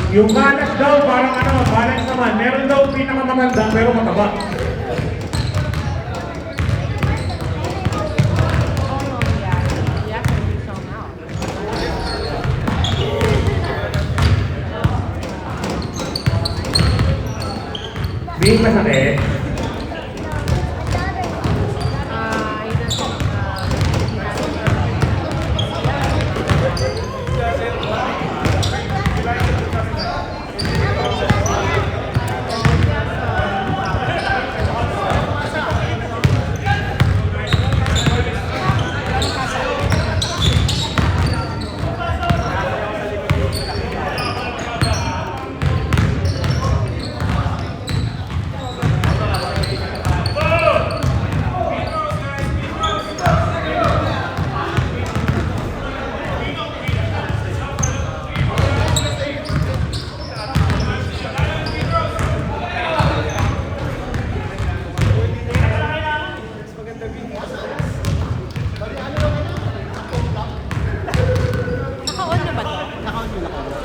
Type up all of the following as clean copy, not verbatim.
Yung balance daw, parang ano, balance naman. Meron daw pinakamatanda pero mataba. Di masakit.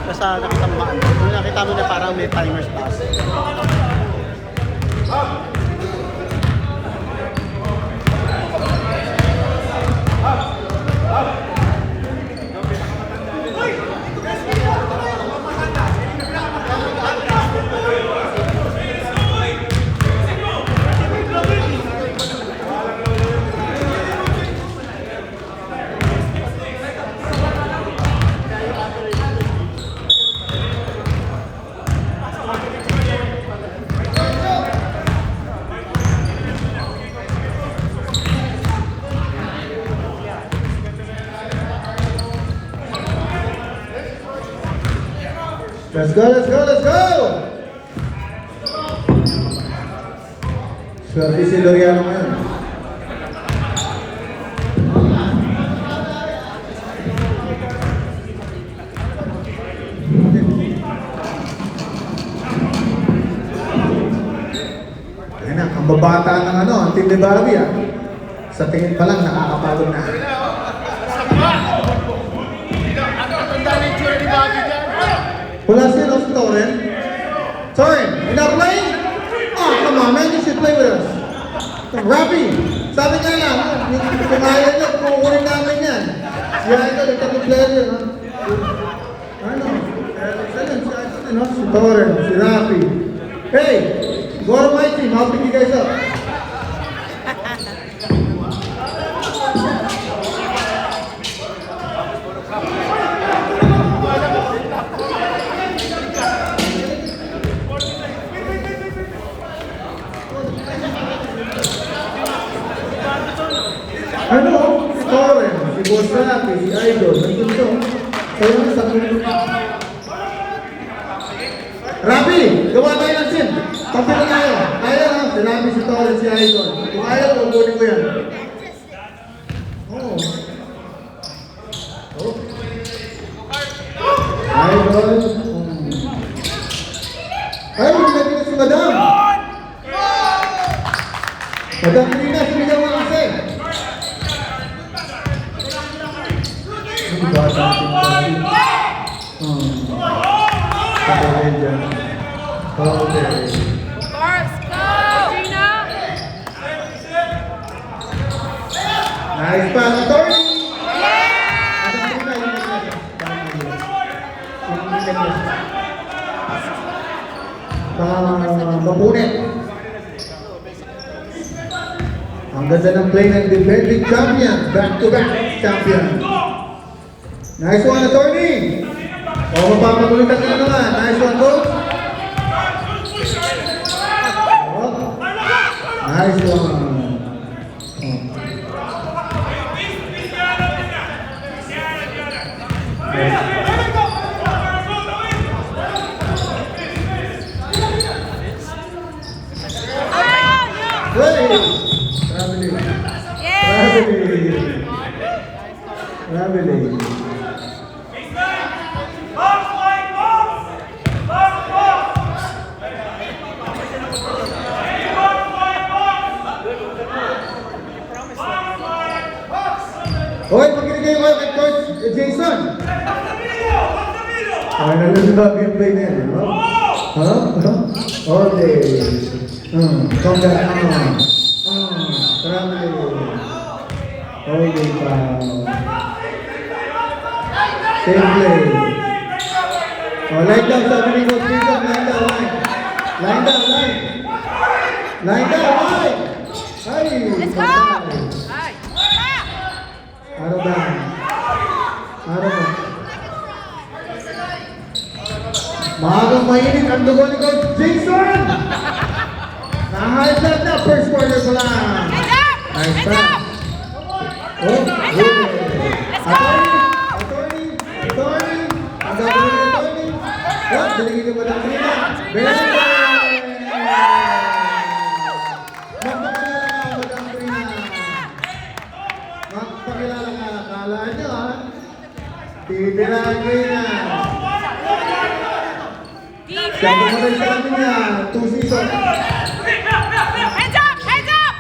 Basta nakita mo ba? Kung nakita mo na parang may timer's pass. Let's go, let's go, let's go! Swerte si Loriano ngayon. Ayan na, ang babata ng ano, ang Team de Barbie ah. Sa tingin pa lang, nakakapagod na. Wala siya no, si Torren. Torren, you're not playing? Oh, come on man, you should play with us. Rafi, sabi nga lang, kung ayaw nyo, kukunin namin yan. Yan ito, nagtapong player yun. Ano? Si Torren, si Rafi. Hey, go to my team, I'll pick you guys up. Ano? Si Torren, si Boss Rafi, si Idol, nandun to. Sa'yo na sa tulong. Rafi, gawa tayo ng sim. Kampi na tayo. Kaya na, si Rafi, si Torren, si Idol. Kung ayaw, kukunin ko yan. Oh. Idol. Ay, hindi na si Madam. Madam, hindi na, sumigaw na kasi. Nice pass, Tony! Mapunit. Ang ganda ng play ng defending champion. Back-to-back champion. Nice one, attorney! O, mapapagulitan ka na naman. Nice one, coach. Nice one. Traveling. Hoy, pag-ibigay ko kay Coach Jason. Ay, na sinabi yung play na yan, di ba? Ha? Okay. Come back. Traveling. Okay, foul. Same play. Line down, sabi ni Coach Jacob, line down, line. Line down, line. Line down, line. Ay, Let's go! Ay! Araw ba? Araw ba? Maagang mainit ang dugo ni Coach Jason! Na-high blood na, first quarter pa lang. Hands up! Nice Hands pass. up! Oh, good. Let's go! Attorney! Ang gagawin ni Attorney? What? Daligin ka ba ng Trina? Very good! Magpakilala ka, Madam Trina. Magpakilala ka. Kala nyo, ha? Titirahan ko yan. Siya pumatay sa amin yan. 2 seasons. Hands up! Hands up!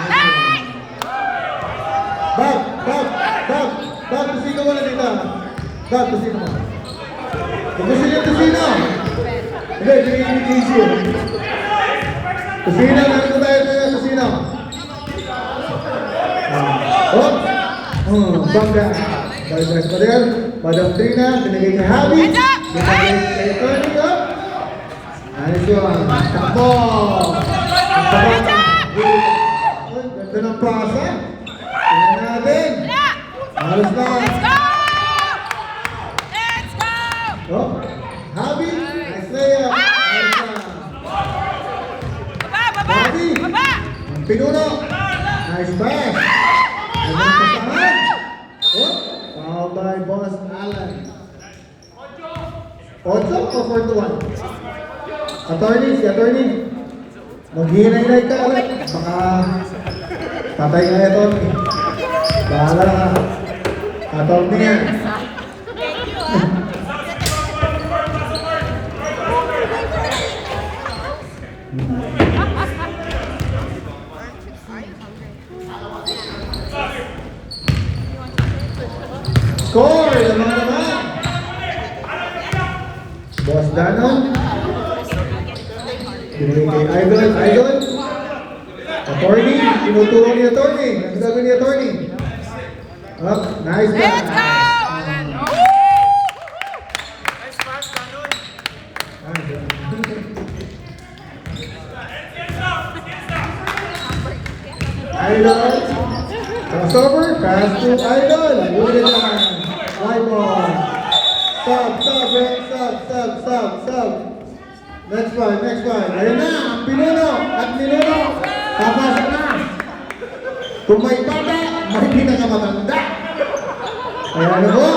Hey! Bob, tusino mo na dito. Bob, tusino mo. Tusin yung tusino. Hindi, binigyan ni JC. Tusino, nandito tayo tayo, tusino. Bangga. Bye-bye pa rin. Madam Trina, binigay kay Javi. Hands up! Binigay kay Tony. Ayos yun. Takbo. Hands up! Ganda ng pasa. Tingnan natin. Halos na. Let's go! Let's go! Oh, Javi. Nice layup. Ayos na. Baba! Baba! Javi. Baba! Ang pinuno. Nice pass. Ganda ng pasahan. Oh, foul by Boss Alan. 8 o 4-1? Attorney, si Attorney. Maghinay-hinay ka ulit. Baka patay nga ito. Bahala ka. Attorney yan. Score! Naman naman! Boss Danon. Binigay kay Idol. Attorney. Tinuturo ni Attorney. Ang gagawin ni Attorney. Oh, nice pass. Let's go! Idol. Crossover. Pass to Idol. Good lang. White ball. Sub. Next one. Ayun na, ang pinuno at ninuno. Papasok na. Kung may bata, may pinakamatanda. Kaya ano po?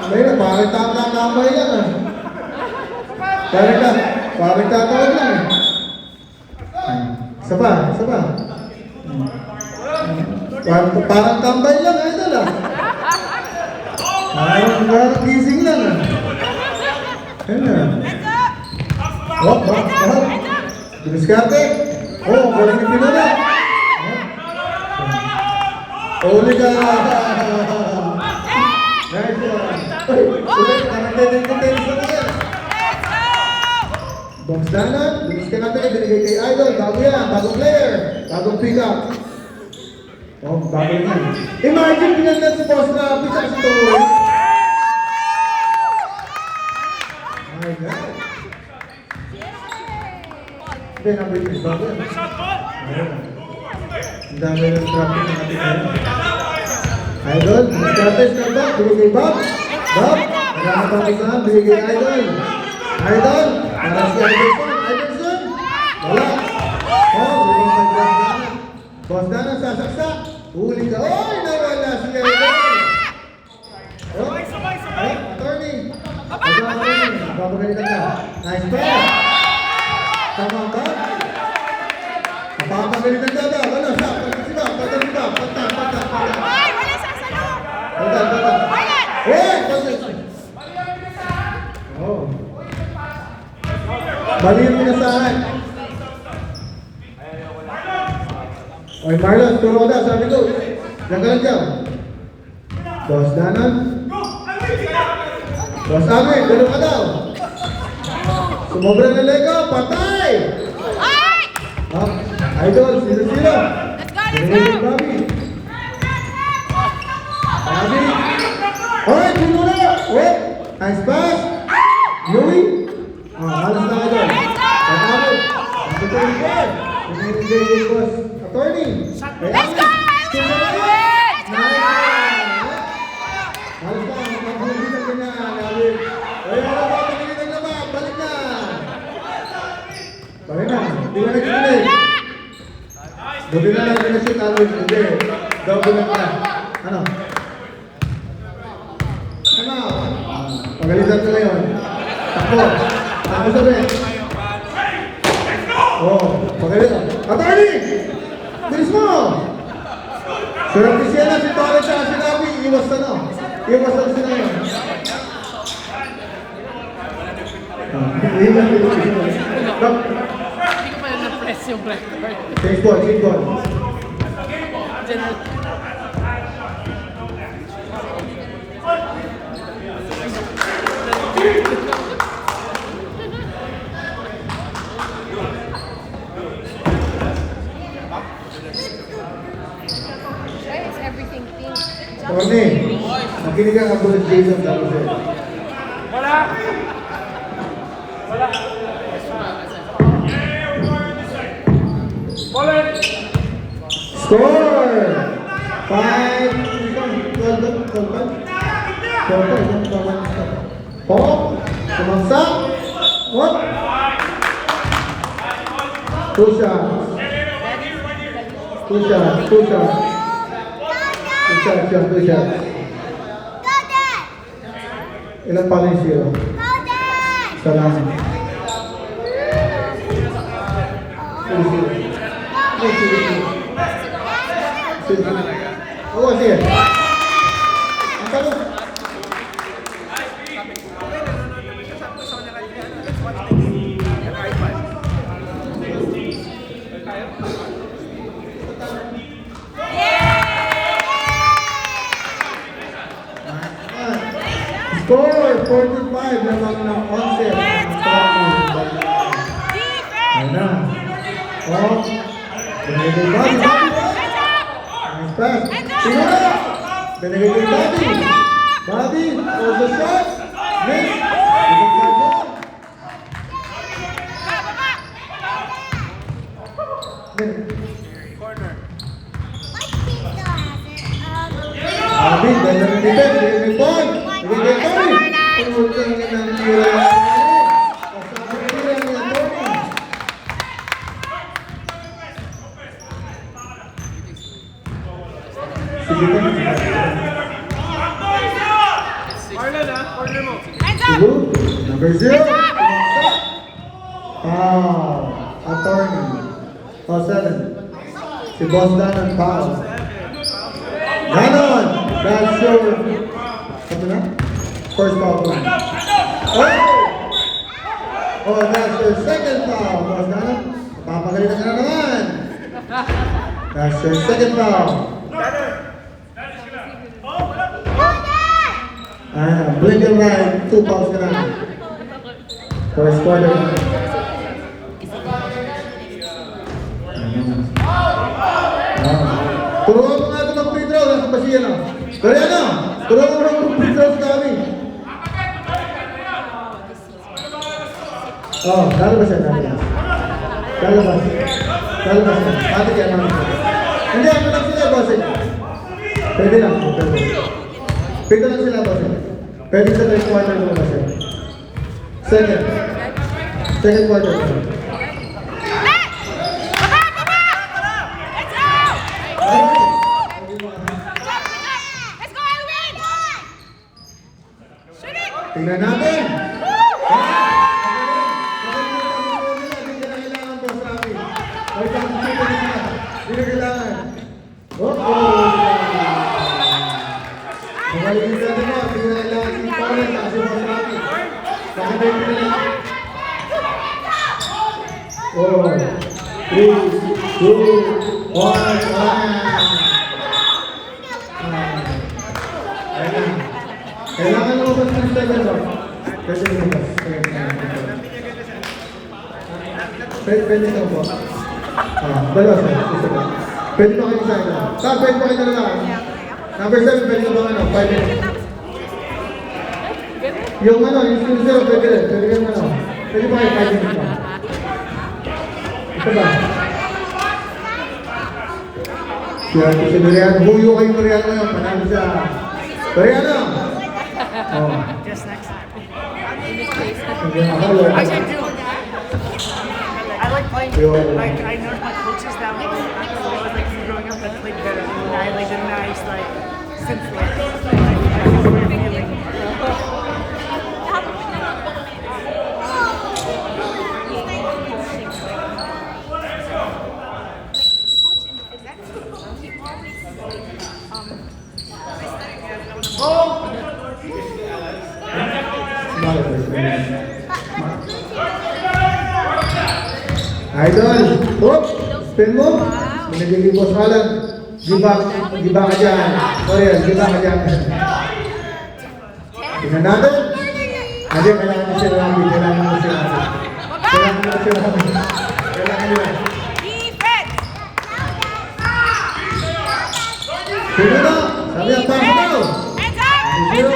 Ayun na, parang tamay lang ah. Parang tatawag lang eh. Isa pa. Parang tambay lang, idol ah. Parang gising lang ah. Ayun na. Hop. Diniskarte. Oh, galing ni Pinuna. Uli ka. Nice one. Ulit, parang tennis na yan. Box Danon, diniskarte, binigay kay Idol. Bago yan, bagong player. Bagong pick-up. Oh, bago yan. Imagine pinaglat si boss na pick-up si Toy. My God. Hindi, number 3. Bago yan. Ang dami ng traffic ng ating ano. Idol, diniskarte, step back, binigay Bob. Bob, marami pang isahan, binigay Idol. Idol, para si Iverson. Wala. Oh, binigay kay Boss Dana. Boss Dana, sasaksak. Huli ka. Oy, nawala si Idol. Oh, Attorney. Babagalitan ka. Nice pass. Tama ba? Papagalitan ka ba? Ano? Pata. Ay! Wala sasalo! Pata. Wala! Oh. Mali yung pinasahan. Oy, Marlon, turo ko daw, sabi ko. Diyan ka lang dyan. Boss Danon. Boss Ami, gano'n ka daw. Sumobra na Lego, patay! Ah, Idol, 0-0. Binigay kay Bobby. Bobby. Alright, sino na? Wait, nice pass. Louie. Halos na Idol. Patawag. Ito po yung board. Binigay kay boss. Attorney. Let's go, Elwin! Halos na, magpapulitan ka na, Alvin. Ayun na ba, pagkilitan na ba? Balik na. Balik na, hindi na nagsimulit. Buti na lang na shoot, Alvin. Hindi, double na pala. Ano? Ano? Pagalitan ka ngayon. Takbo. Takbo sabi. Oh, pagalitan. Attorney! Bilis mo! Swerte siya na si Torres at si Rafi. Iwas na no? Iwas na sila yun. Hindi ko pala na-press yung record. Change ball, change ball. Why is everything pink? Tony, makinig ka kapulit Jason tapos eh. Score! 5, Pop, sumagsak, what? 2 shots. 2 shots, 2 shots. 2 shots yan, 2 shots. Ilan pa rin zero? Isa lang. Oo, sige. Ang tanong. Score 45 lamang ng 11 Ayan na. Oh. Binigay kay Bobby. Nice pass. Sino na? Binigay kay Bobby. Bobby, for the shot. Miss. Binigay kay Bob. Bobby, ganda ng defense. Binigay kay Bob. Binigay kay Tony. Pumutang ng tira. Kasama ng tira ni Tony. Sige pa. Sibu, number 0. Attorney. 7. Si Boss Danon, foul. Danon, that's your... Ano na? First foul po. Oh, that's your second foul, Boss Danon. Papagalitan ka na naman. That's your second foul. Blink and ride, 2 fouls ka na. First quarter. Turuan mo nga ito ng free throw. Nasa ba siya na? Koreano, turuan mo ng free throw sa kami. Oh, lalabas yan. Lalabas. Lalabas yan. Pati kaya naman. Hindi, ano lang sila, bossing. Pwede lang. Pwede lang sila, bossing. Pwede sa 3 quarter lumabas yan. Second. Second quarter. Tingnan natin. Hindi na kailangan po sa amin. Ay, pag-isipin nila. Hindi na kailangan. Magaling ka naman. Hindi na kailangan si Torres kasi mo sa amin. Bakit tayo pinala? 4, 3, 2, 1, Kailangan mo ba sa pwede mo. Pwede mo po. Pwede mo po. Dalawa sir. Isa ba? Pwede mo kayo isa ito. Pwede mo kayo dalawa. Number 7, pwede mo ba 5 minutes? Yung yung zero, pwede rin. Pwede rin Pwede mo kayo 5 minutes pa. Ito ba? Yan, si Doriano. Huyo kayo Doriano ngayon. Panalo siya. Doriano! Oh. Just next time. Hindi makalo. I should do that. I like playing, Yo. like, I know my coaches that way. I was like, growing up, I played better. And I like the nice, like, since like, Idol! Hop! Spin mo! Binigay yung boss Alan. Giba ka dyan. Sorry, giba ka dyan. Tingnan natin. Hindi, kailangan mo siya Rambi. Kailangan mo siya Rambi. Kailangan mo siya Rambi. Kailangan nila. Defense! Sino na? Sabi ang paso daw. Hands up! Sino?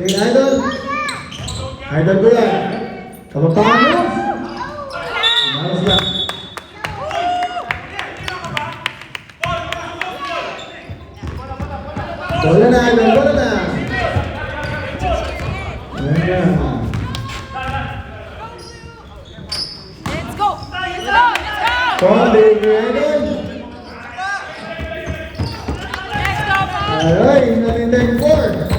Idol. Idol ko yan. Kapapangan mo. Malas lang. Bola na, Idol. Bola na. Ayan na. Let's go! Let's go! Let's go! Pwede, Idol. Let's go, Paul! Ay, nalindag 4.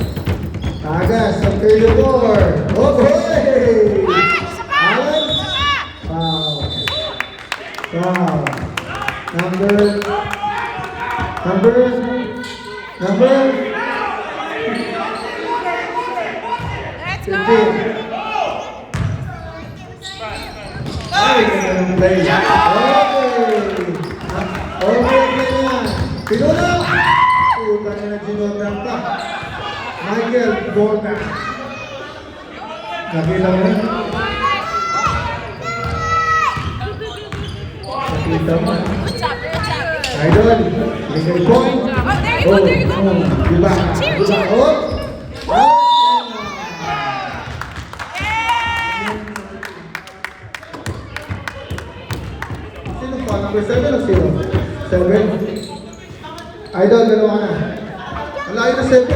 Tagas, ang 34. Oh, boy! Alan? Wow. Wow. Number. Let's go! 15. Ay, ganda ng play. Okay na. Pinula! Puta na ginodam ka. Michael Gordon. Nakita mo na? Nakita mo na? Good job, good job. Idol, legal point. Oh, there you go, there you go. Diba? Cheer, Diba? cheer. Oh! Sino pa? Number 7 o sino? 7? Idol, dalawa ka na. Ang layo na 7.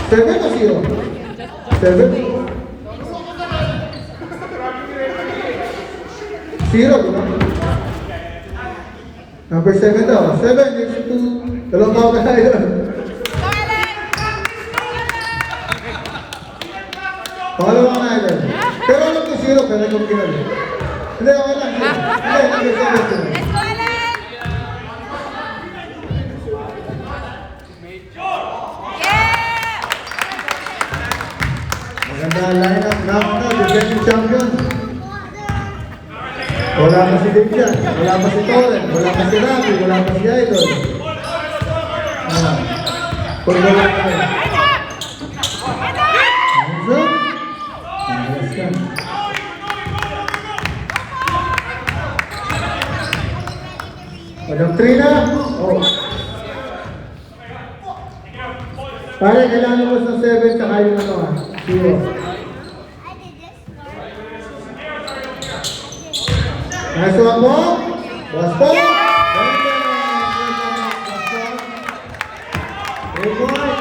7 o sino? 7? 0, diba? Number 7 daw. 7, next to dalawang tao ka na idol. Pangalawa ka na idol. Pero alam ko 0, pero alam ko kinal. Hindi, okay lang. Hindi, number 7. Let's go, Alan! Yeah! Maganda ang lineup. Nakaka, defending champion. Wala pa si Dibjan, wala pa si Torren, wala pa si Rafi, wala pa si Idol. Puro lang tayo. Hands up! Hands up! Hands up. Ayos ka. Madam Trina. Oh. Pare, kailangan mo sa 7 tsaka yung 0. Nice one po. Boss po. Good boy.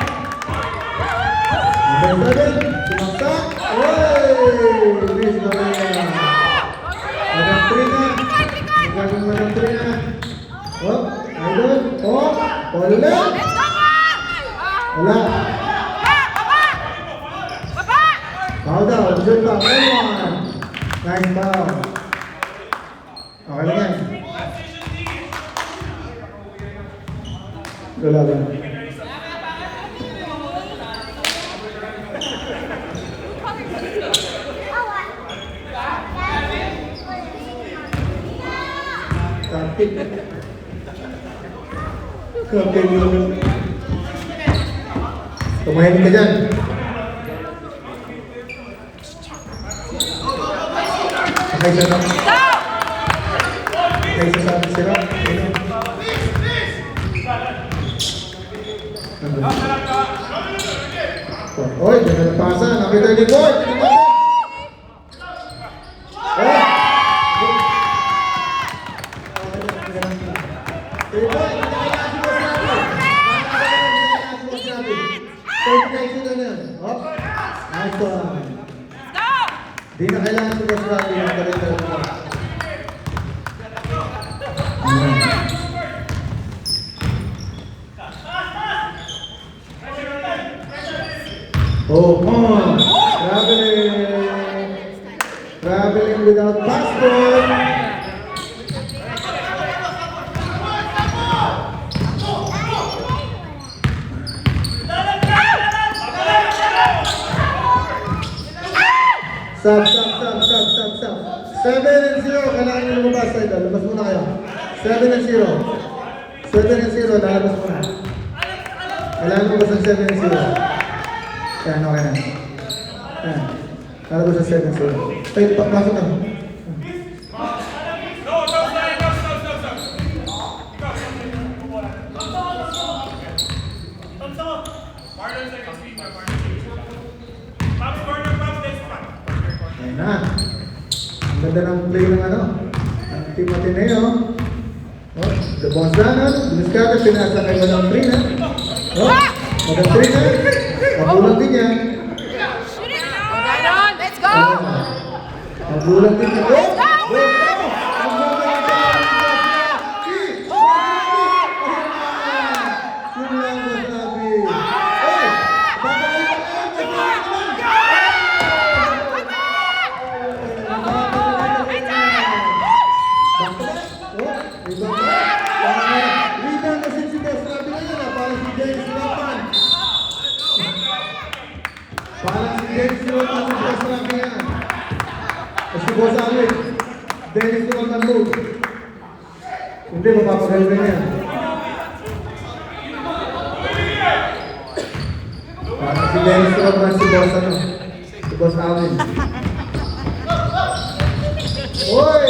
Number 7. Sumaksak. Oy! Miss Maria. Madam Trina. Magagawin Madam Trina. Oh, idol. Oh, wala. Let's go, Paul! Wala. Baba! Baba! Foul daw. Diyan pa. Nice foul. Okay lang yan. Wala lang. Kapit. Kapit yun. Tumahimik ka dyan. Okay, sir. Okay, sir, sabi sila. Oy, ganda ng pasa. Nakita yung likod. Nice one. Di na kailangan si Boss Rocky yung kalita mo. Oh, come on. Traveling without passport. Stop. 7-0. Kailangan nyo lumabas tayo. Labas muna kayo. 7-0. 7-0. Lalabas muna. Kailangan lumabas ang 7-0. Yan, okay na. Yan. Lalabas ang 7-0. Tayo, pasok na. Ayan na. Ang ganda ng play ng ano. Ang Team Ateneo. Oh, the boss na no. Diskarte, pinasa kay Madam Trina. Oh, Madam Trina. Mabulang din yan. Let's go! Mabulang din yan. Let's go! Dennis naman ang move. Hindi, mapapagaling yan. Parang si Dennis naman si Boss ano. Si Boss Alvin. Oy!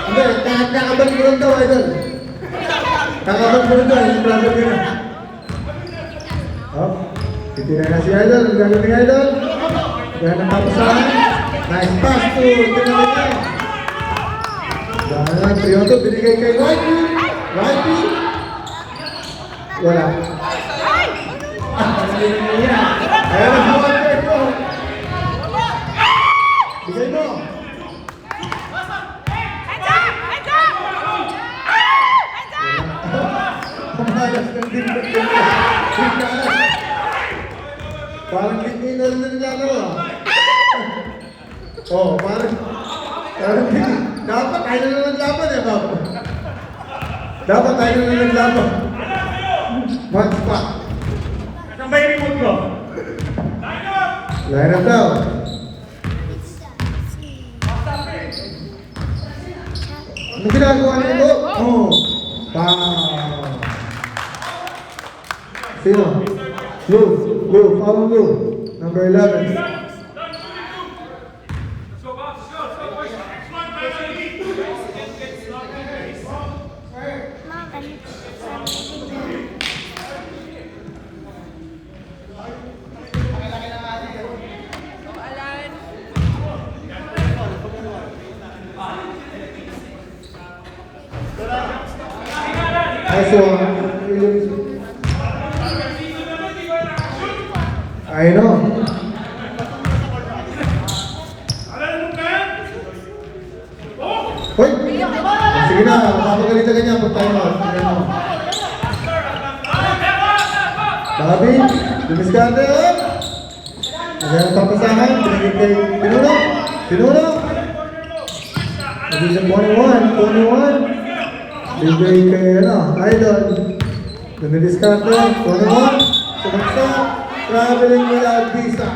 Hindi, kakabalik mo lang daw, idol. Kakabalik mo lang daw, yung brother ko na. Oh. Titira na si Idol, ang gagawin ni Idol. Gano'n ang papasahan. Nice pass to Tinalina. Gano'n ang 3-2, binigay kay Whitey. Whitey. Wala. Ayan ang buwan kayo ko. Bigay mo. Pamalas ng din. Parang hindi na rin naglalaro ah. Oh, parang dapat tayo na naglaban eh, Bob. Dapat tayo na naglaban. Match pa. Saan ba yung remote ko? Line up daw. Ano ginagawa nito? Oh, sino? Blue, follow Blue. Number 11. Nice one. I know. Hoy! Sige na, mapapagalitan ka niya pag tayo mo. Bobby, dumiskarte oh! Ayan ang papasahan, pinigil kay Pinuno. Division 21. Bigay kay Idol. Dumiskarte, 21. Sumaksak. Traveling without visa.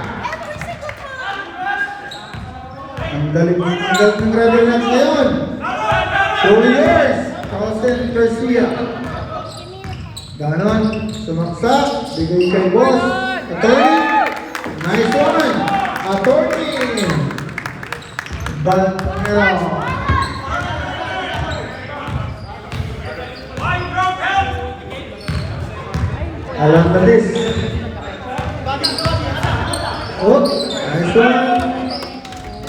Ang galing ng travel natin ngayon. 2 years. Tapos Austin Garcia. Ganon, sumaksak, bigay kay boss. Attorney, nice one. Attorney. Bantangero. Alam na this. Oh, nice one.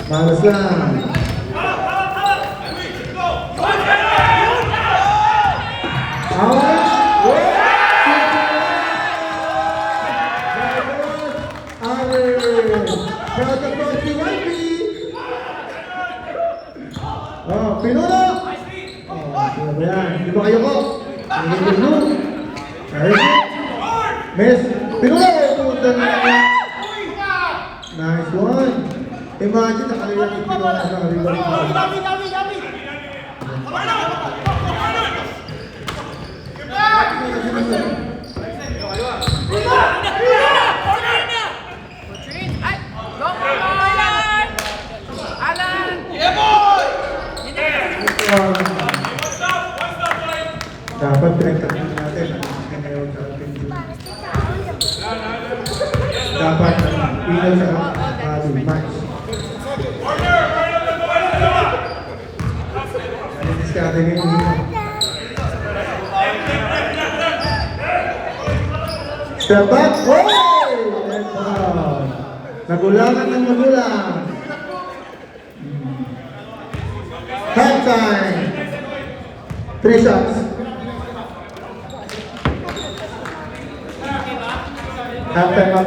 Malas lang. Pinuno! Oh, sino ba yan? Di ba kayo ko? Miss, Pinuno! Nice one! Imagine, nakalilang yung Pinuno sa nakalilang yung Ay, go, Alan! Alan! Dapat pinagtakin natin ang ngayon sa ating dapat pinag sa match. Diskarte ngayon dito. Step back! Hey! Nagulangan ng magulang. Half time. 3 shots. Half time na.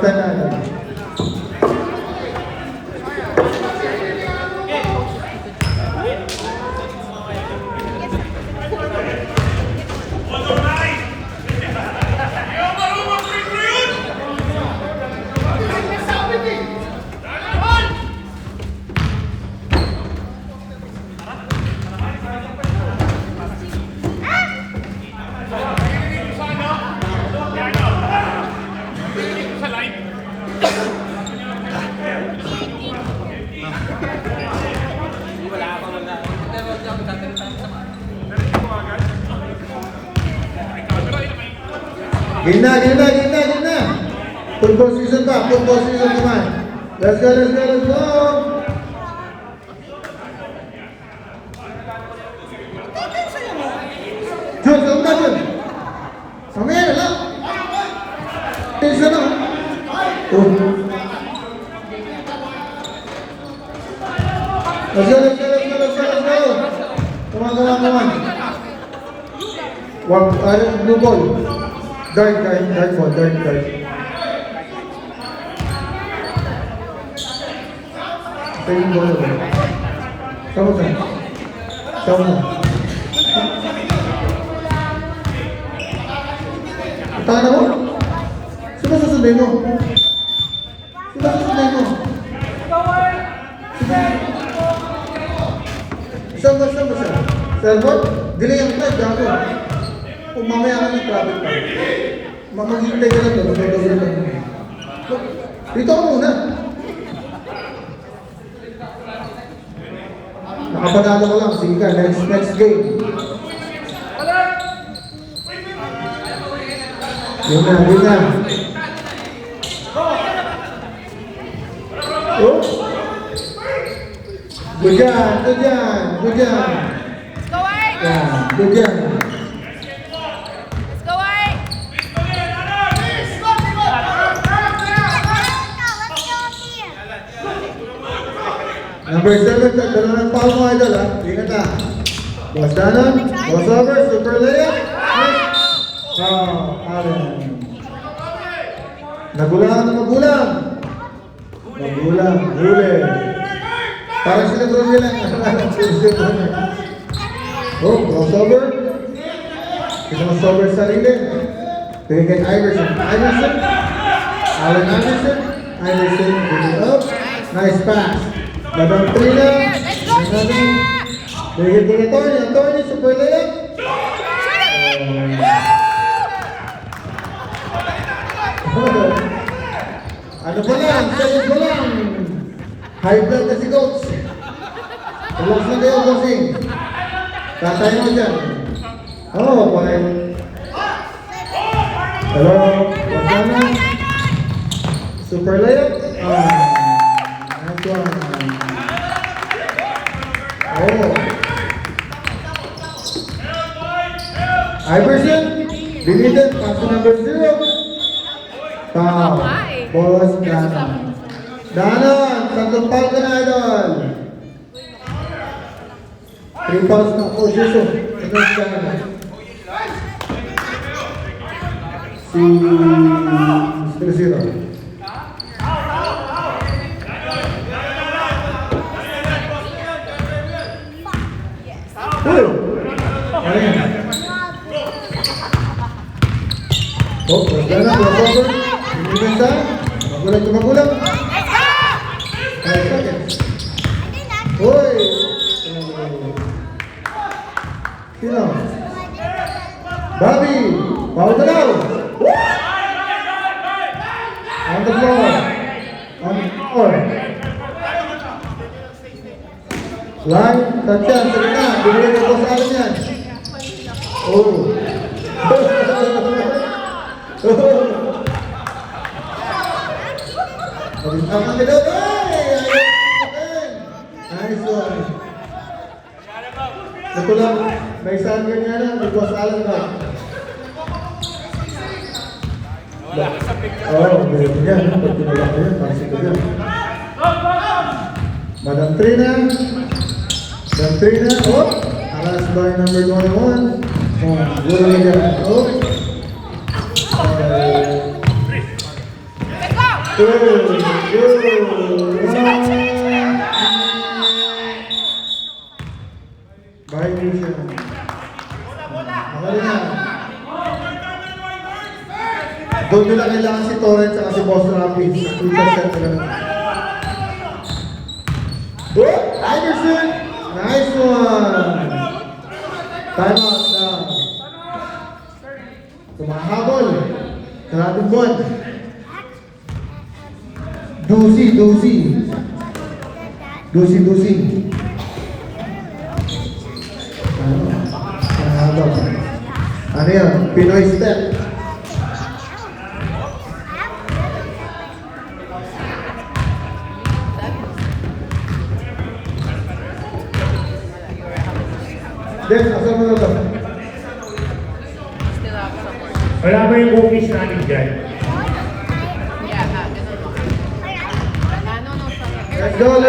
Gina. Football season naman. Let's go. Jun, na Jun. Mamaya na lang. Isa na. Let's go. Come on. Blue ball. Guard ball. Pwede mo na. Tama na. Tama mo? Sino susundin mo? Saan ba siya? Servot? Delay ang flight, gago. Kung mamaya ka ng traffic pa. Maghintay ka lang doon. Dito ako muna. Nakapanalo ko lang. Sige ka, next game. Yun na. Oh. Good job. Let's go, Ay! Yeah, good job. Let's go, Ay! Number 7, dala ng foul mo, idol, ha? Ingat ha. Boss Danon, boss over, super layup. Allen. Nagulang. Huli. Parang sila doon nila. Oh, crossover. Crossover sa sarili. Bigay kay Iverson. Allen Iverson. Bigay up. Nice pass. Labang 3 lang. Bigay kay Anthony. Super layup. Ano ba lang? Sayos ba lang? High blood na si Coach. Relax na kayo, bossing. Tatay mo dyan. Oh, fine. Hello, Wagana. Super layup. Nice one. Oh. Iverson, deleted, pass to number 0. Foul. Ball was Danon. Danon, tatlong foul ka na, idol. 3 fouls na. Oh, Jesus. Against Danon. Si Mr. Zero. Oh! Ano yan? Oh, Wagana, crossover. Pinibenta. Magulang. 5 seconds. Hoy! Sino? Bobby! Foul ka daw! On the floor. On the floor. Line, touch yan, sa gitna. Binigay ko sa akin yan. Oh. Ang kanila, nice one. Ito lang, may saan ganyan na, may boss alam ka. Oh, ganyan yan, pag tinulak ko yan, parang sito yan. Madam Trina, oh, alas by number 21. Oh, gulo na dyan, oh. Violation. Magaling na. Doon nila kailangan si Torrent at si Boss Rapids. Twitter set na ganun. Oh! Iverson! Nice one! Time out now. Tumahabol. Karatong buwan. Dusi. Ano yan? Pinoy step. Des, asan mo na ito? Wala ba yung cookies natin dyan? Let's go!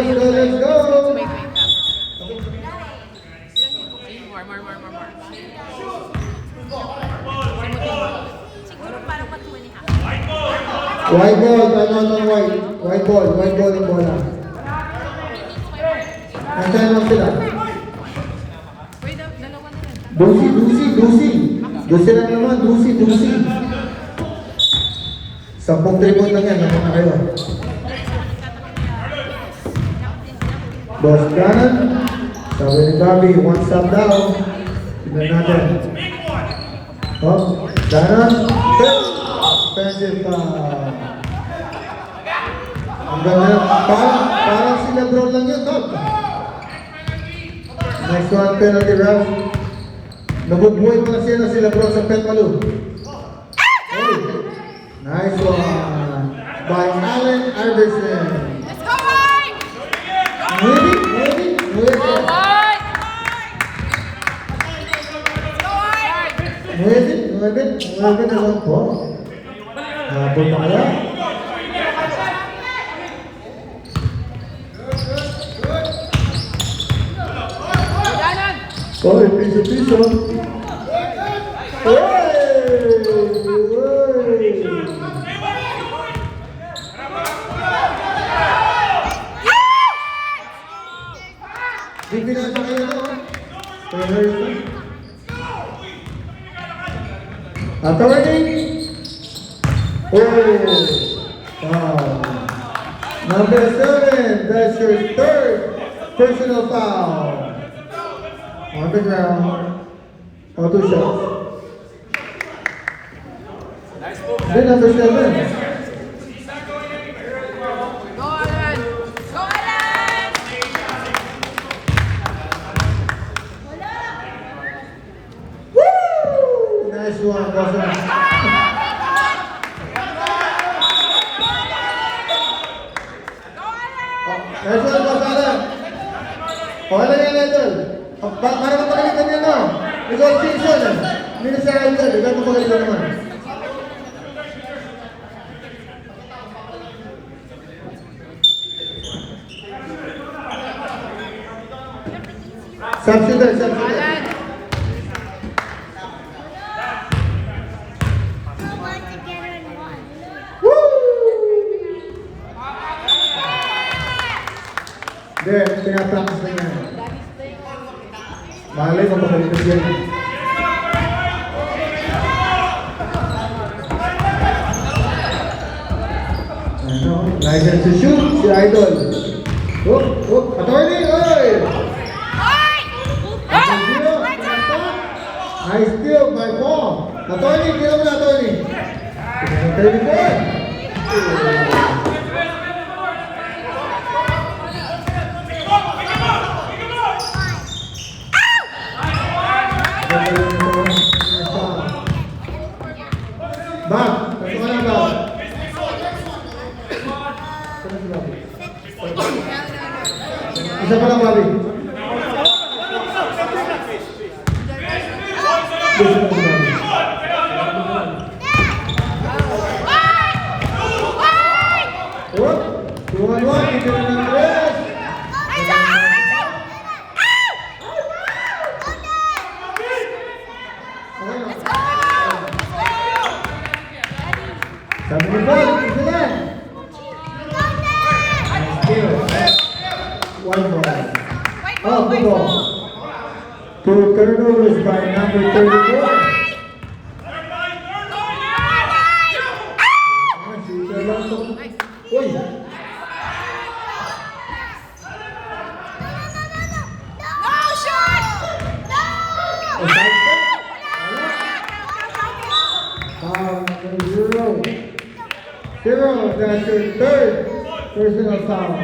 White ball, time out on white. White ball yung bola. Nandiyan lang sila. Dusi lang naman, dusi. 10 tribon lang yan, naman na kayo. Boss Danon, sabi ni Bobby, 1 stop down. Tignan natin. Oh, Danon, offensive ang ganda, parang si Lebron lang yun, Tom. Next one, penalty round. Nabugbuhay mo na siya si Lebron sa Petmalu. Hey, nice one by Allen Iverson. Let's go, Mike! Nueve. Go, Mike! Nueve na lang po. Habol na kaya? Oy, piso. Bibigyan sa kayo ito. Authority. Number 7, that's your 3rd personal foul. On the ground. 2 shots. Then number 7. Go, Alan! Go, Alan! Woo! magaling ka naman. Subshooter, subshooter. Hindi, pinapractice na yan. Malay, mapapalitas yan. Ano, license to shoot, si Idol. Attorney, oy! I steal my ball. Attorney, kila mo na, attorney. Attorney ko eh. Bob, kasi ka lang, Bob. Isa pa lang, Bobby. What? 2-1-1, hindi na ng tres. Sabi ni Paul, isa lang. One ball. Oh, good ball. Two turnovers by number 34. Uy! Zero, that's your third personal foul.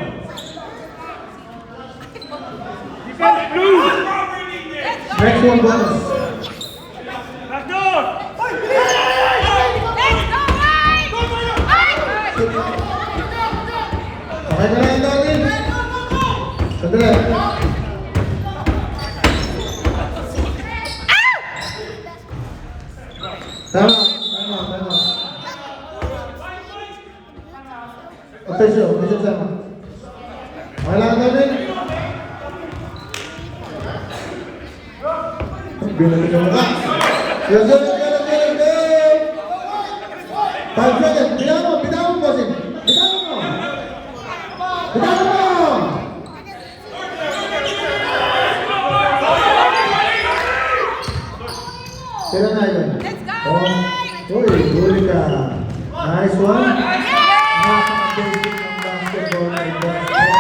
Next one, bonus. Okay na lang, Darwin. Sandali. Tama. Official sama. Okay lang, Darwin. Binalik ka muna. Yes, sir. 5 seconds. Bitawan mo, bossing. Bitawan mo. Sila na yun. Uy, huli ka. Nice one. Napaka-basic ng basketball ay basketball.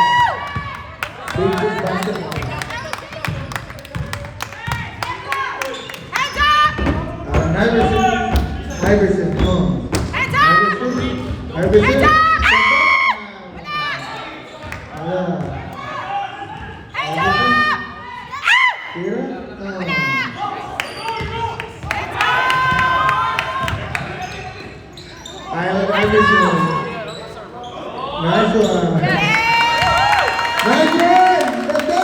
Basic basketball. Iverson. Iverson. Nice one. Nice one! Let's go!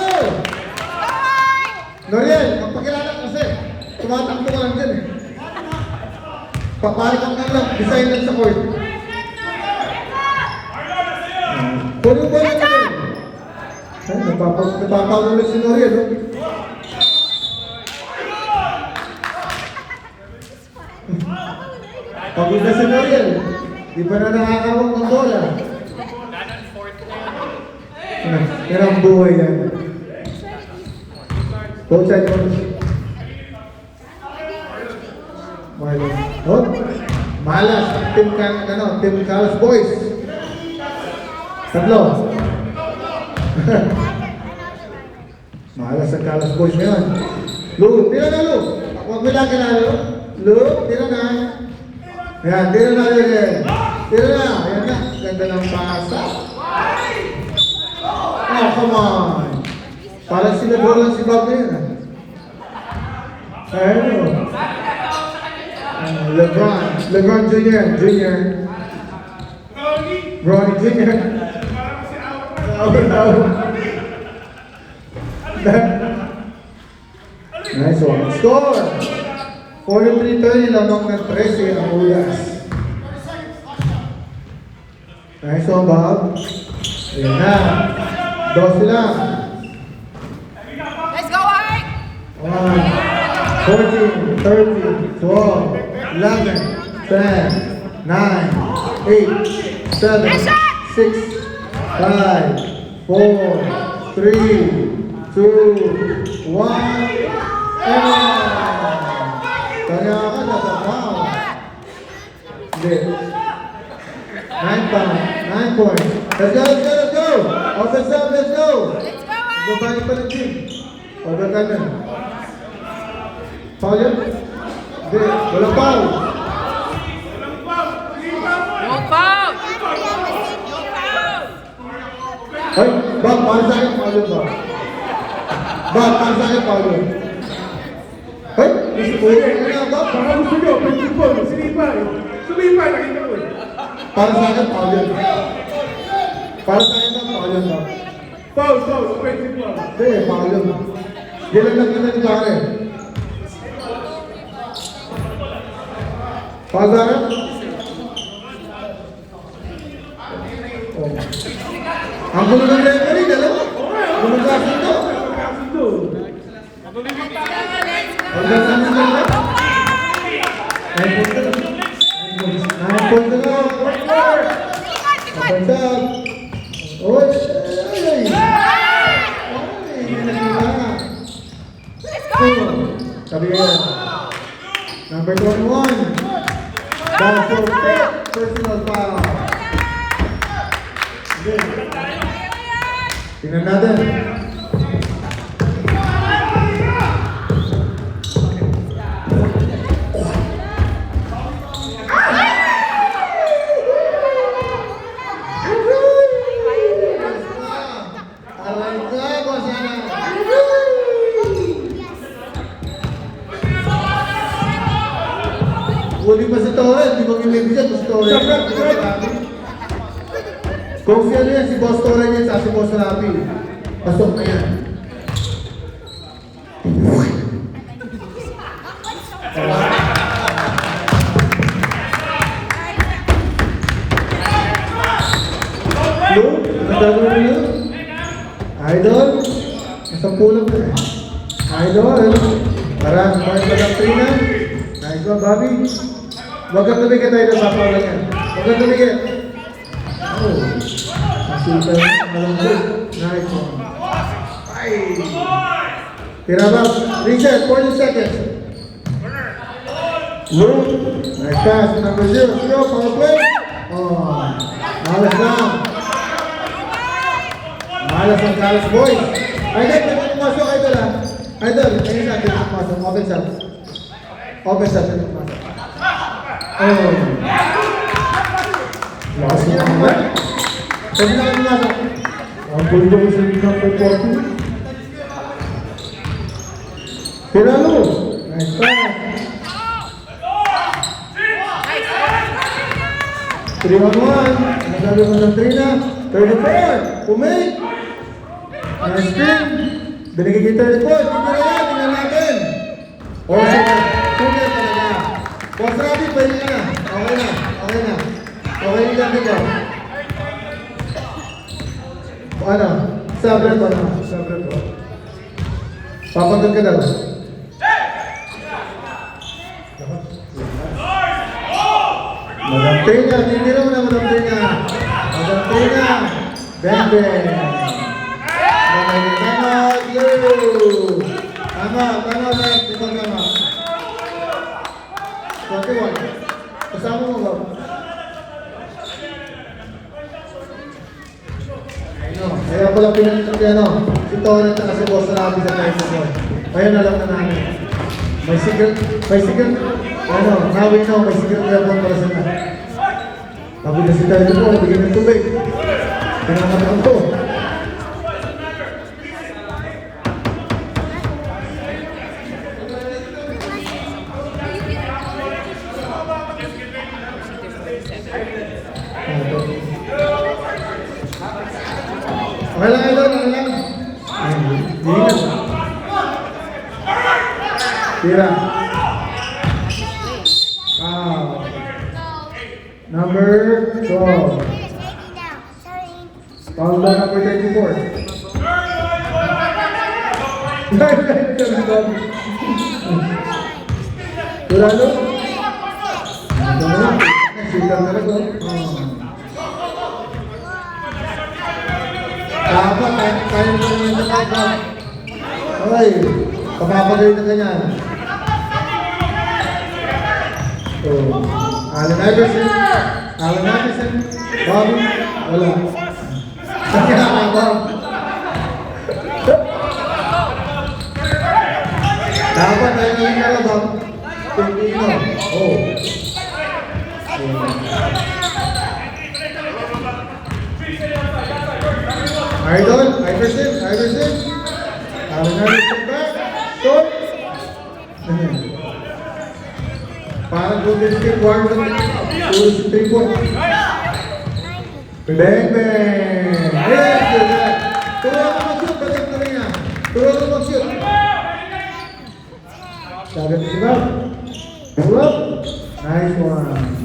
Noriel, magpakilala kasi. Tumatakbo ka lang dyan eh. Papalit ang lang, design lang sa court. Puno ba lang yun? Napapaulit si Noriel. Pagod na si Noriel. Di ba na nakakawang ng bola? Yan ang buhay yan. Both sides, Marlon. Oh, malas. Team Calas Boys. Tatlo. Malas ang Calas Boys ngayon. Lu, tira na Lu. Huwag mo lang kinalo. Lu, tira na. Yan, tira na rin. Tira na. Yan na. Ganda ng pasa. Oh, come on. Parang sinabol lang si Bob na yun. Ayun. LeBron Jr. Ronnie Jr. Nice one. Score! 43-30 lamang ng 13 ang Ulas. Nice one, Bob. Ayan na. 12 lang. Let's go, Art! 1, 14, 13, 12, 11, 10, 9, 8, 7, 6, 5, 4, 3, 2, 1, and kaya ka nasabaw. Hindi. 9 points. Let's go, let's go, let's go! Offense up, let's go! Let's go, Art! Babae pa ng team. Overtime na. Foul yun? Hindi, walang foul. No foul! Ay, Bob, para sa akin, foul yun, Bob. Bob, para sa akin, foul yun. Ay, gusto ko na, Bob. Baka gusto nyo, principal, sinipay. Sumipay, nakita ko eh. Para sa akin, foul yun. Para sa akin, foul yun, Bob. Foul, principal. Hindi, foul yun. Gilan lang kita ni pare. Foul ba rin? Oh. Ang gulo ng referee, dalawa. Gumagasundo. Gumagasundo na. 9 points na. Open up. Oy! Sabi yan. Number 21. That's for personal foul. Tingnan natin. Huli pa si Torres, di ba yung siya, si Torres. Kung si ano yan, si Boss Torres yan, sa si Boss Rapi. Pasok na yan. Blue, nagdalo na yun. Idol, nasa pulang na. Idol, tara, kumain ba ng trina? Nice one, Bobby. Huwag kang tumigit tayo sa papaw lang yan. Huwag kang tumigit. Oh. Nasita yung malambot. Nice one. Ay. Tira ba? Reset, 40 seconds. Loop. Nice pass. Number 0. Power play. Oh. Malas lang. Malas ang Dallas boys. Idol, pwede pumasok, Idol ha. Idol, ayun sa atin pumasok. Offense up. Offense up. Oh. Lakas na naman. Pwede na kayo pumasok. Ang buldo ko sa number 40. Piralo. Nice pass. 3-on-1. Nasabi mo ng 3 na. 34. Pumake. Nice screen. Binigay kita 34. Tingnan yan. Tingnan natin. Oh, sige talaga. Boss Rabi, pwede ka na. Okay na. Okay na. Okay na lang dito. Ano? Sabre ba na? Sabre ba? Papagod ka daw. Madam Trina, hindi naman na Madam Trina. Madam Trina, Bembe. Tama, Blue. Tama, Bem. Ito tama. 21. Kasama mo ba? Kaya pala pinanitang ano, si Torres na kasi Boss Rabi sa tayo mo. Kaya na lang na namin. May secret, ano, now we know, may secret weapon para sa na. Sabi na si tayo mo, bigyan ng tubig. Pinangatang ko. Okay lang, Idol, okay lang. Tira. Number 12. Foul ball number 34. Turalo? Silang na rin. Dapat, kaya mo naman yung dapat. Okay, kapapagay na ganyan. Allen Iverson. Bobby. Wala. Kaya ka, Bob. Dapat tayo na yung nara, Bob. Pilipino. Oh. Iverson. Allen Iverson back. Short. Parang Golden State Warriors ang puro si 3 points. Bang! Yes! Turo ka mag-shoot! Bagay na rin yan! Turo ka mag-shoot! Sagat si Bob. Pull up! Nice one!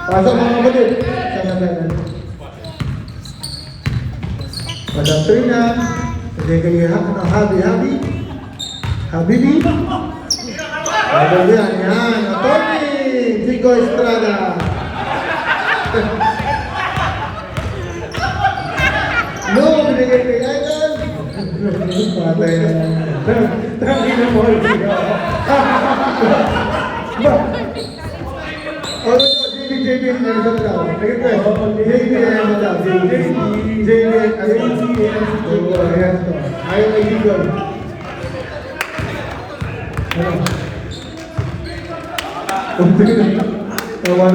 Pasok mga kapatid! Sana. Madam Trina! Jadi kayak Habibi. Ada dia yan, Tony Chico Estrada. No, binigay kay Idol. Patay na. Tangi na mo. Oh, JB na daw. Ayaw may Eagle. Tawa.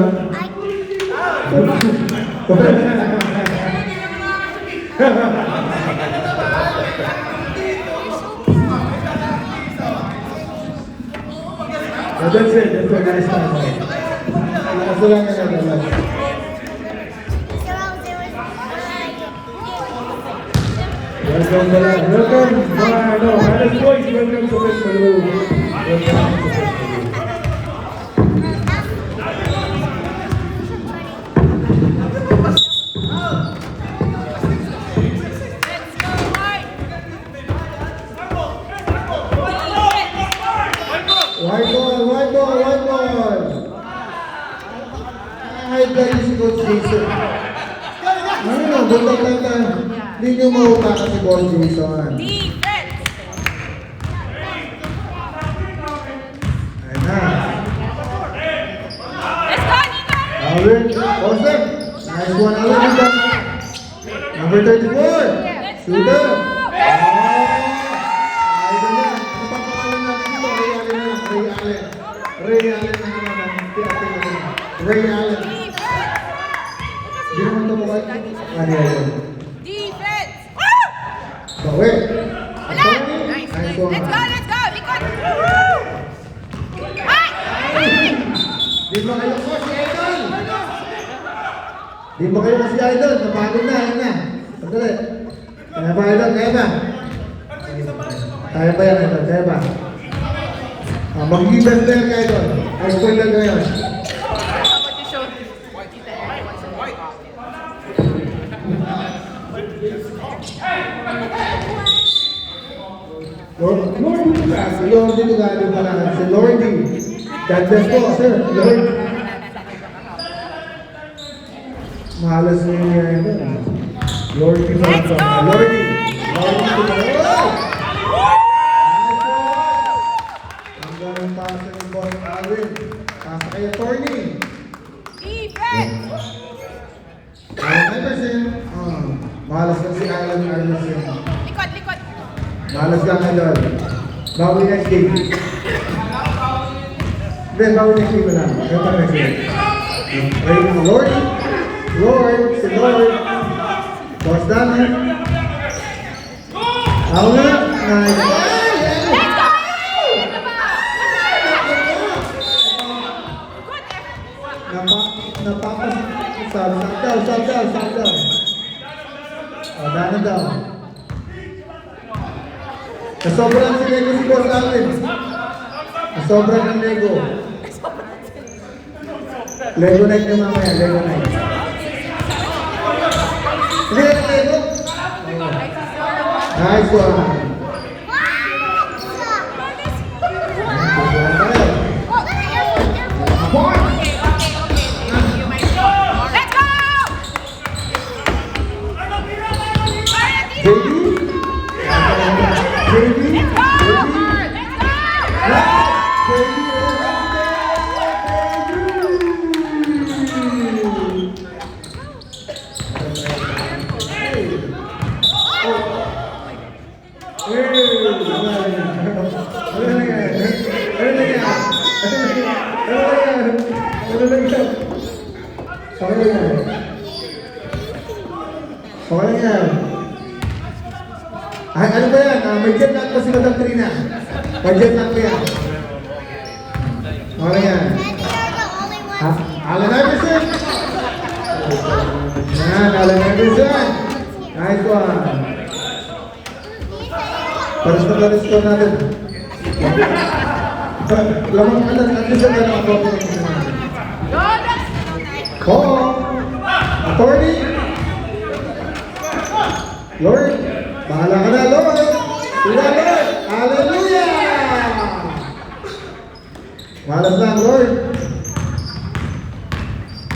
That's it. That's a nice time. Welcome, Alice Boys. Welcome to West Malone. White ball. High blood si Coach Jason. Bundok lang tayo. Hindi nyo mautakan si Coach Jason. Defense! Ayan na. Let's go, Nico! Alvin, awesome. Nice one, Alvin. Number 34. Shooter. Idol na. Ano pa pangalan natin dito? Ray Allen na naman. Ray Allen. Hindi naman ito mukha. Defense! Woo! Bawi. Wala! Nice one. Let's go! Ikot! Ay! Di ba kayo ko si Idol? Di ba kayo ko si Idol? Napagod na, ayun na. Sandali. Kaya ba Idol? Kaya ba? Kaya ba yan Idol? Kaya ba? Magiging best player ka Idol. High school lang ngayon. Lord dito galing pala. Si Lordy. God bless po, sir. Lord. Mahalas niyo niya yun. Lordy pa ito. Lordy. Ang ganun pasa ni Boss Alvin. Pasa kayo, Torny. Defense! Allen Iverson. Mahalas na si Allen Iverson. Likod! Mahalas ka ngayon. Bawi next game. Then, bawi next game na. Kaya pa next game. Lord. Si Lord. Boss Dana. Ako na. Nice. Let's go! Napapas. Sab down. Dana daw. Nasobrang sila ko si Boss Alvin. Sobra ng Lego. Lego night na mamaya, Lego night. Hindi ka ng Lego? Nice one. Let's go! JD? JD? Let's go! Okay yan. Ay, ano ba yan? May jet lag pa si Madam Trina. May jet lag pa yan. Okay yan. Allen Iverson. Yan, Allen Iverson. Nice one. Paras na paras ko natin. Lamang alam, natin sa gano'n ako. Call. Authority. Lord. Bahala ka na, Lord. Tila, Lord. Hallelujah. Malas lang, Lord.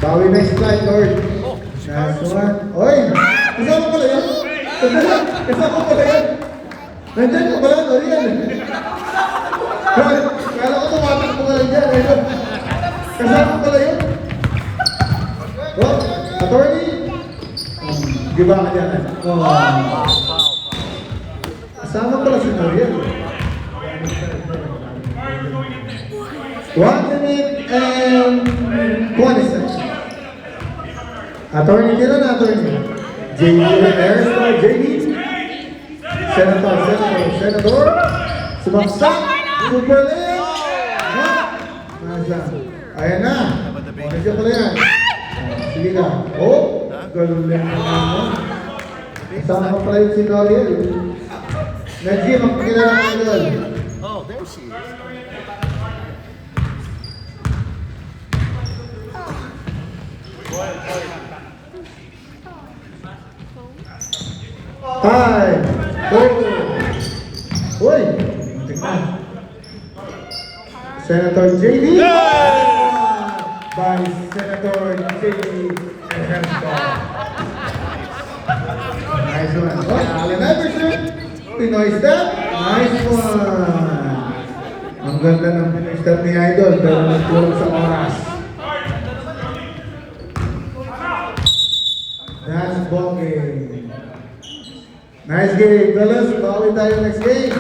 Bawi next flight, Lord. Nice one. Oy! Kasama pala yan? Kasama pala yan? Nandiyan ka pala, Lord yan. Kala ko tumatakbo ka lang dyan. Kasama pala yan? Oh, attorney? Giba ka dyan. Oh. Kasama pala si Noriel. 1 minute and 20 seconds. Attorney nila na, attorney. JD Harris, JD. Senator. Sumaksak. Super Leo. Nasa. Ayan na. Nandiyan pala yan. Sige ka. Oh, galing naman. Kasama pala yung si Noriel. Najee, magpakilala ka doon. Oh, there she is. Five, four. Uy! Tignan. Senator JD. By Senator JD Ejercito. Nice one. Oh, Allen Iverson. Pinoy step. Nice one. Ang ganda ng Pinoy step ni Idol, pero nagtulog sa oras. That's ball game. Nice game, fellas. Bawi tayo next game.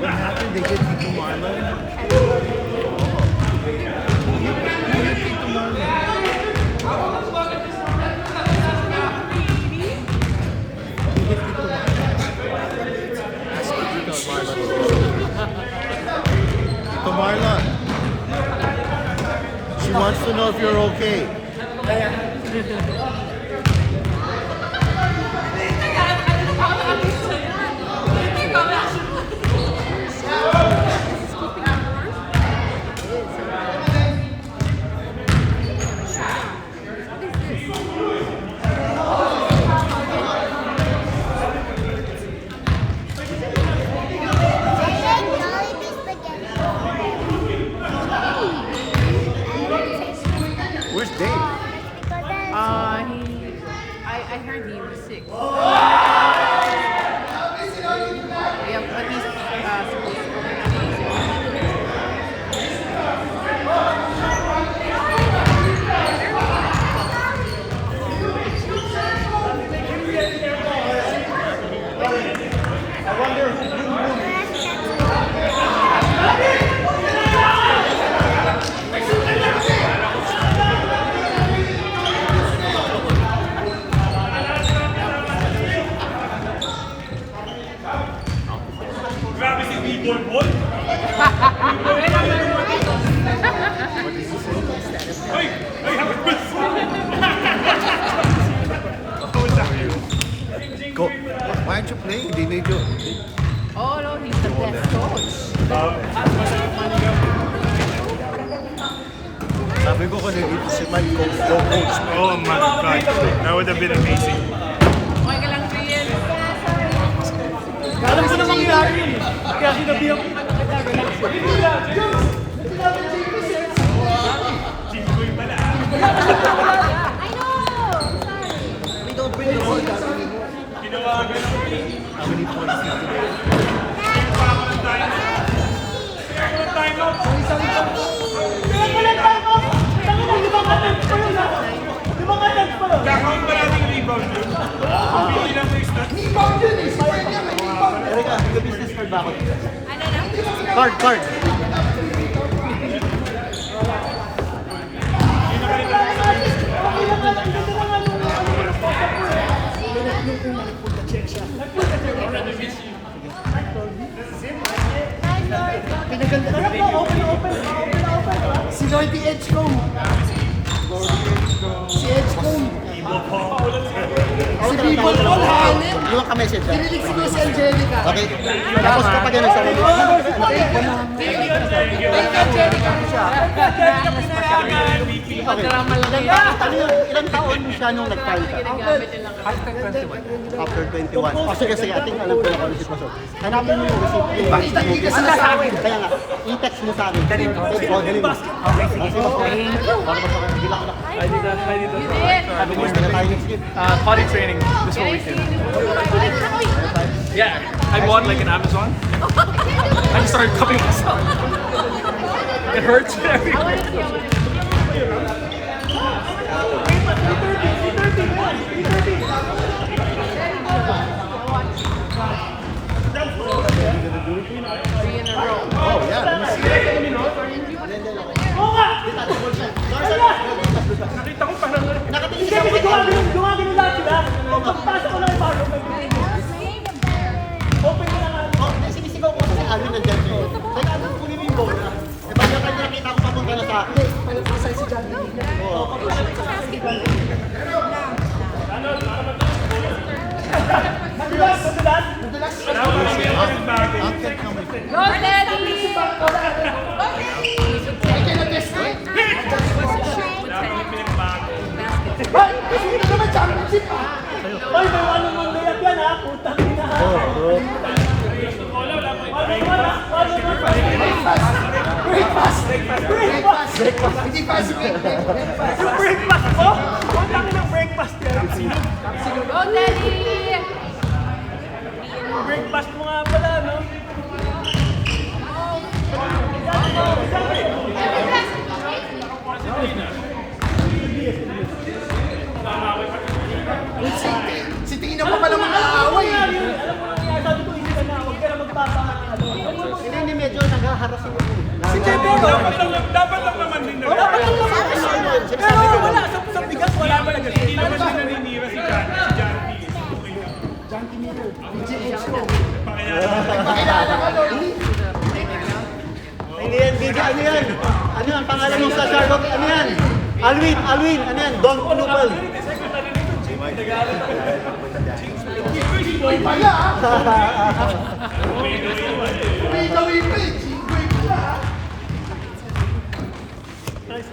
What happened? They did Tito Marlon? Tito Marlon. Ask Tito Marlon. Tito Marlon. She wants to know if you're okay. Where's Dave? I heard he was sick. Yeah, but he's supposed to go to Go. Why aren't you playing? They need you. Oh no, he's the best coach. Sabi ko kung nandito si Mike, go coach. Oh my God, that would have been amazing. Okay ka lang, Riel. Alam ko na mangyari yun. Kaya sinabihan ko. I know! We don't bring the ball down. How many points did you get? Kakount ba natin yung rebound yun? Hindi lang may stats. Erika, nag-business card ba ako? Ano na? Card. Si Lloyd Edgecombe. Si Edgecombe. Si Bibol Paul Hanip. Iwan ka message ha? Kinilig si Miss Angelica. Okay. Tapos kapag ano sa ulo. Okay. Ano yun? Ilang taon siya nung nag-file ka? After 21. Oh, sige. I think alam ko na kung ano sitwasyon. Hanapin mo yung receipt. Hindi ka sinasawin. Kaya nga, i-text mo sa akin. Oh, galing mo. Okay, sige. Para mas hindi lang ako. Sabi mo, na tayo next game. Potty training this whole weekend. Yeah, I bought like an Amazon. I just started cupping myself. It hurts and everything. Oh, yeah. Let me see. Nakita ko parang Nakatingin siya ako. Gumagano lahat sila. Pagpasok ko lang yung baro. Open ko lang. Oh, sinisigaw ko kasi Alvin nandiyan siya. Kaya ano, kunin mo yung bola. Eh, pag nakita ko papunta na sa akin. Palasasay si John. Oo. Madulas. Go, Daddy! Ay, kasi hindi naman championship ah. Ay, may walong mundayat yan ha. Putang ina. Breakfast. Hindi pa si yung breakfast ko? Putang ina breakfast yan. Go, Daddy! Breakfast mo nga pala, no? Si Tina pa pala mga aaway. Alam mo nangyari, sabi ko, hindi ka na, huwag ka na magpapaano. Hindi, medyo naghaharas yung ulo. Si Chepe, Dapat lang naman din na. pero wala, sa bigas wala pa na Hindi naman siya naninira si John P. Hindi yan, video. Ano yan? Ano yan? Pangalan mo sa Charlotte? Ano yan? Alwin. Ano yan? Don Knupel. Nice.